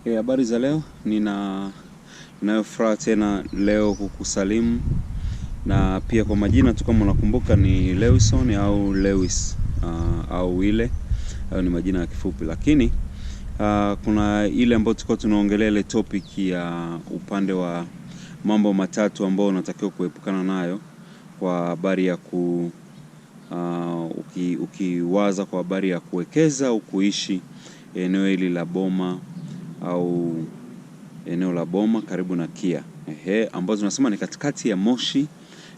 Habari za leo, ninayo furaha tena leo kukusalimu, na pia kwa majina tu kama unakumbuka ni Lewison au Lewis au Wile. Hayo ni majina ya kifupi, lakini kuna ile ambayo tulikuwa tunaongelea ile topic ya upande wa mambo matatu ambao unatakiwa kuepukana nayo kwa habari ya ukiwaza kwa habari ya kuwekeza au kuishi eneo hili la Boma au eneo la Boma karibu na Kia. Ambazo tunasema ni katikati ya Moshi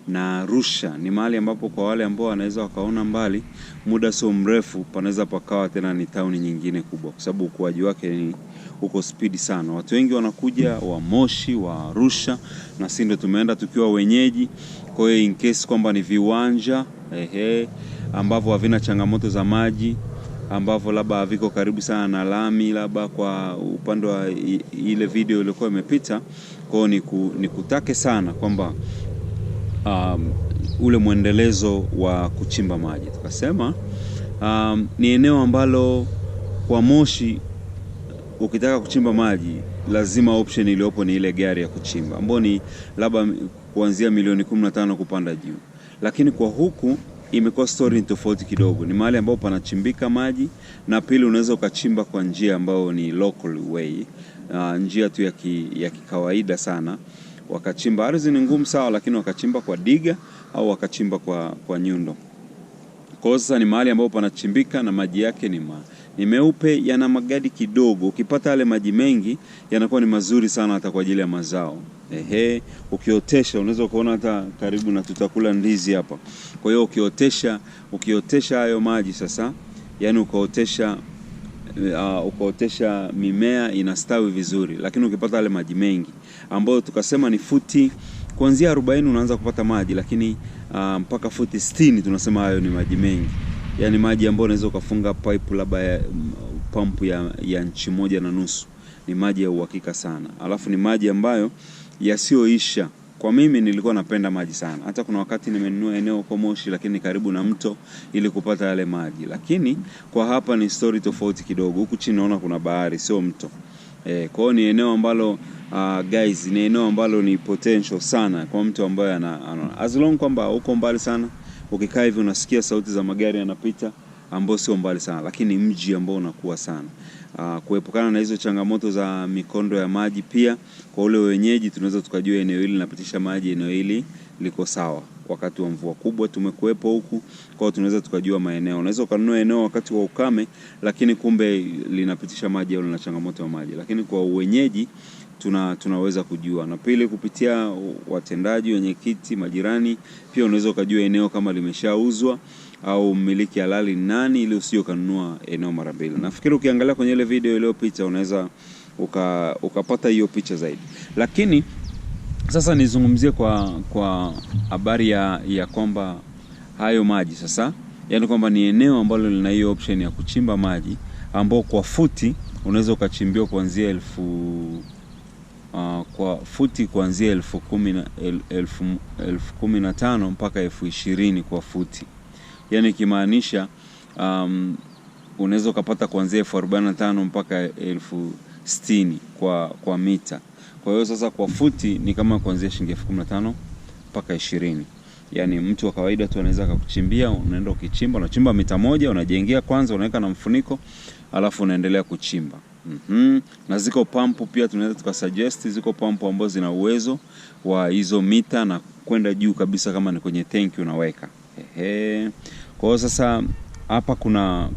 na Arusha. Ni mahali ambapo kwa wale ambao wanaweza wakaona mbali, muda sio mrefu panaweza pakawa tena ni town nyingine kubwa, kwa sababu ukuaji wake ni uko speed sana. Watu wengi wanakuja wa Moshi, wa Arusha, na sisi ndio tumeenda tukiwa wenyeji. Kwa hiyo in case kwamba ni viwanja ambavyo havina changamoto za maji, ambavyo labda haviko karibu sana na lami, labda kwa upande wa ile video iliyokuwa imepita. Kwa hiyo nikutake sana kwamba ule mwendelezo wa kuchimba maji. Tukasema ni eneo ambalo kwa Moshi ukitaka kuchimba maji lazima option iliyopo ni ile gari ya kuchimba, ambayo ni labda kuanzia milioni 15 kupanda juu. Lakini kwa huku imekuwa story tofauti kidogo. Ni mahali ambapo panachimbika maji, na pili unaweza ukachimba kwa njia ambayo ni local way, njia tu ya kikawaida sana. Wakachimba, ardhi ni ngumu sawa, lakini wakachimba kwa diga au wakachimba kwa nyundo. Kwa sasa ni mahali ambapo panachimbika na maji yake ni meupe, yana magadi kidogo. Ukipata yale maji mengi yanakuwa ni mazuri sana hata kwa ajili ya mazao. Ukiotesha unaweza kuona hata karibu na tutakula ndizi hapa. Kwa hiyo ukiotesha hayo maji sasa, yani ukaotesha mimea inastawi vizuri. Lakini ukipata yale maji mengi ambayo tukasema ni futi kuanzia 40 unaanza kupata maji, lakini mpaka futi 60 tunasema hayo ni maji mengi. Yani maji ambayo unaweza ukafunga pipe labda pump ya 1.5 inchi. Ni maji ya uhakika sana. Alafu ni maji ambayo yasioisha. Kwa mimi nilikuwa napenda maji sana. Hata kuna wakati nimenunua eneo kwa Moshi, lakini karibu na mto ili kupata yale maji. Lakini kwa hapa ni story tofauti kidogo. Huku chini naona kuna bahari, sio mto. Kwa hiyo ni eneo ambalo guys, ni eneo ambalo ni potential sana kwa mtu ambaye as long kwamba uko mbali sana, ukikaa hivi unasikia sauti za magari yanapita ambao sio mbali sana, lakini mji ambao unakuwa sana. Kuepukana na hizo changamoto za mikondo ya maji, pia kwa ule wenyeji tunaweza tukajua eneo hili linapitisha maji, eneo hili liko sawa. Wakati wa mvua kubwa tumekuepo huku, kwa hiyo tunaweza tukajua maeneo. Unaweza ukanunua eneo wakati wa ukame, lakini kumbe linapitisha maji au lina changamoto ya maji. Lakini kwa wenyeji tunaweza kujua. Na pili, kupitia watendaji, wenyekiti, majirani, pia unaweza ukajua eneo kama limeshauzwa au mmiliki halali nani, ili usije kanunua eneo mara mbili. Nafikiri ukiangalia kwenye ile video iliyopita unaweza ukapata hiyo picha zaidi. Lakini sasa nizungumzie kwa habari ya kwamba hayo maji sasa, yani kwamba ni eneo ambalo lina hiyo option ya kuchimba maji, ambao kwa futi unaweza ukachimbia kuanzia kwa futi kuanzia 10,015 mpaka 20,020 kwa futi. Yani kimaanisha unaweza ukapata kuanzia 45 mpaka 60,000 kwa mita. Kwa hiyo sasa kwa futi ni kama kuanzia shilingi 15,000 mpaka 20. Yani mtu wa kawaida tu anaweza kukuchimbia, unaenda ukichimba, unachimba mita moja, unajengea kwanza, unaweka na mfuniko, alafu unaendelea kuchimba. Na ziko pampu pia tunaweza tukasuggest, ziko pampu ambazo zina uwezo wa hizo mita na kwenda juu kabisa, kama ni kwenye tanki unaweka. Kwa hiyo sasa hapa kuna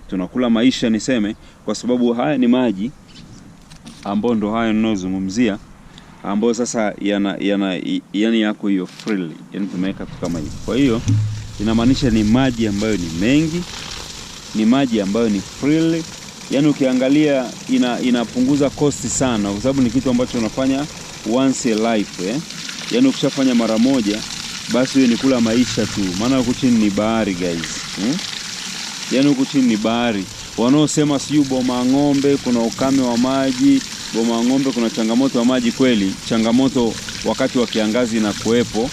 tunakula maisha niseme, kwa sababu haya ni maji ambao ndo haya ninayozungumzia, ambao sasa yani yako hiyo freely, yani tumeweka tu kama hivi. Kwa hiyo inamaanisha ni maji ambayo ni mengi, ni maji ambayo ni freely. Yani ukiangalia inapunguza cost sana, kwa sababu ni kitu ambacho unafanya once a life. Yani ukishafanya mara moja, basi hiyo ni kula maisha tu. Maana huko chini ni bahari guys. Yani huko chini ni bahari. Wanaosema siyo Boma Ng'ombe kuna ukame wa maji, Boma Ng'ombe kuna changamoto ya maji, kweli changamoto wakati wa kiangazi na kuepo,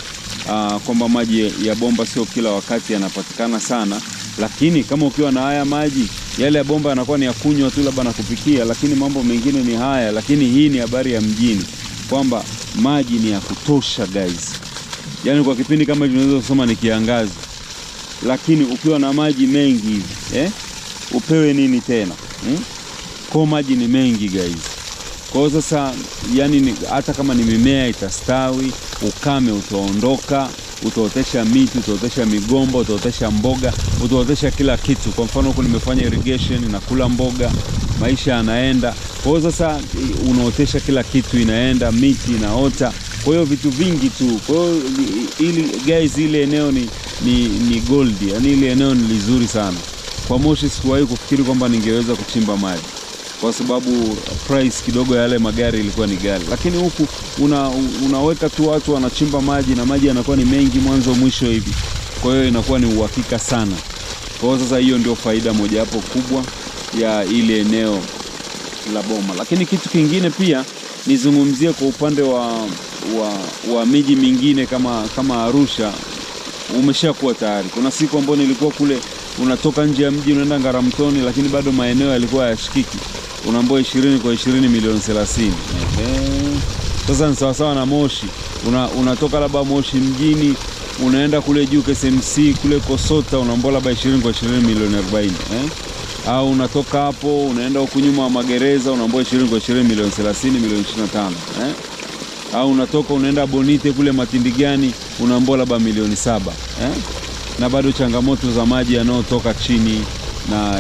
kwamba maji ya bomba sio kila wakati yanapatikana sana, Lakini kama ukiwa na haya maji, yale ya bomba yanakuwa ni ya kunywa tu labda na kupikia, lakini mambo mengine ni haya. Lakini hii ni habari ya mjini kwamba maji ni ya kutosha guys. Yaani kwa kipindi kama tunaweza kusema ni kiangazi, lakini ukiwa na maji mengi hivi upewe nini tena? Kwa maji ni mengi guys. Kwa sasa yani hata kama ni mimea itastawi, ukame utaondoka, utaotesha miti, utaotesha migomba, utaotesha mboga, utaotesha kila kitu. Kwa mfano huko nimefanya irrigation na kula mboga, maisha yanaenda. Kwa sasa unaotesha kila kitu, inaenda miti inaota. Kwa hiyo vitu vingi tu. Kwa hiyo ili guys, ile eneo ni gold. Yani ile eneo ni nzuri sana. Kwa Moshi sikuwahi kufikiri kwamba ningeweza kuchimba maji, kwa sababu price kidogo ya yale magari ilikuwa ni ghali. Lakini huku unaweka tu watu wanachimba maji na maji yanakuwa ni mengi mwanzo mwisho hivi. Kwa hiyo inakuwa ni uhakika sana. Kwa hiyo sasa hiyo ndio faida moja hapo kubwa ya ile eneo la boma. Lakini kitu kingine pia nizungumzie kwa upande wa miji mingine kama Arusha, umeshakuwa tayari. Kuna siku ambayo nilikuwa kule, unatoka nje ya mji unaenda Ngaramtoni, lakini bado maeneo yalikuwa hayashikiki. Unaambiwa 20 kwa 20 milioni 30. Sasa ni sawa na Moshi. Unatoka labda Moshi mjini unaenda kule juu KSMC kule Kosota, unaambiwa labda 20 kwa 20 milioni 40. Au unatoka hapo unaenda huku nyuma wa magereza, unaambiwa 20 kwa 20 milioni 30, milioni 25. Au unatoka unaenda Bonite kule Matindigani, unaambiwa labda milioni 7. Na bado changamoto za maji yanayotoka chini na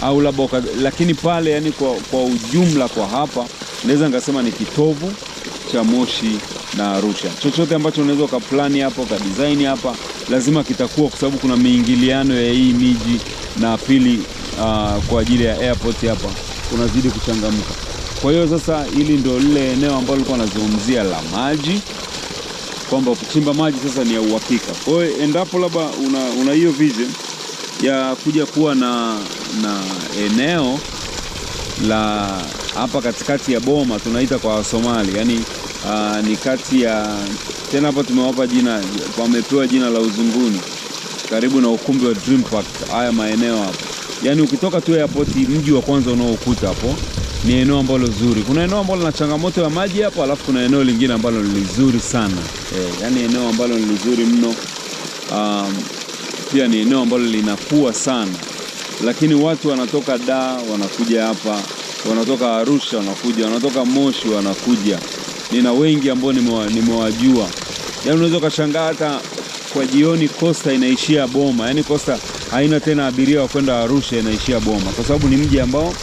au labda, lakini pale yani kwa ujumla kwa hapa naweza ngasema ni kitovu cha Moshi na Arusha. Chochote ambacho unaweza ukaplani hapo, ka design hapa, lazima kitakuwa, kwa sababu kuna miingiliano ya hii miji, na pili kwa ajili ya airport hapa kunazidi kuchangamka. Kwa hiyo sasa hili ndio lile eneo ambalo nilikuwa nazungumzia la maji, kwamba kuchimba maji sasa ni ya uhakika. Kwa hiyo endapo labda una hiyo vision ya kuja kuwa na eneo la hapa katikati ya boma, tunaita kwa Somali, yani ni kati ya, tena hapa tumewapa jina, wamepewa jina la Uzunguni, karibu na ukumbi wa Dream Park. Haya maeneo hapa, yani ukitoka tu airport, mji wa kwanza unaokuta hapo ni eneo ambalo zuri. Kuna eneo ambalo lina changamoto ya maji hapo, alafu kuna eneo lingine ambalo ni nzuri sana. Yani eneo ambalo ni nzuri mno. Pia ni eneo ambalo linakuwa sana. Lakini watu wanatoka Dar wanakuja hapa, wanatoka Arusha wanakuja, wanatoka Moshi wanakuja. Nina wengi ambao nimewajua. Yani unaweza kushangaa hata kwa jioni Costa inaishia Boma. Yani Costa haina tena abiria wa kwenda Arusha, inaishia Boma, kwa sababu ni mji ambao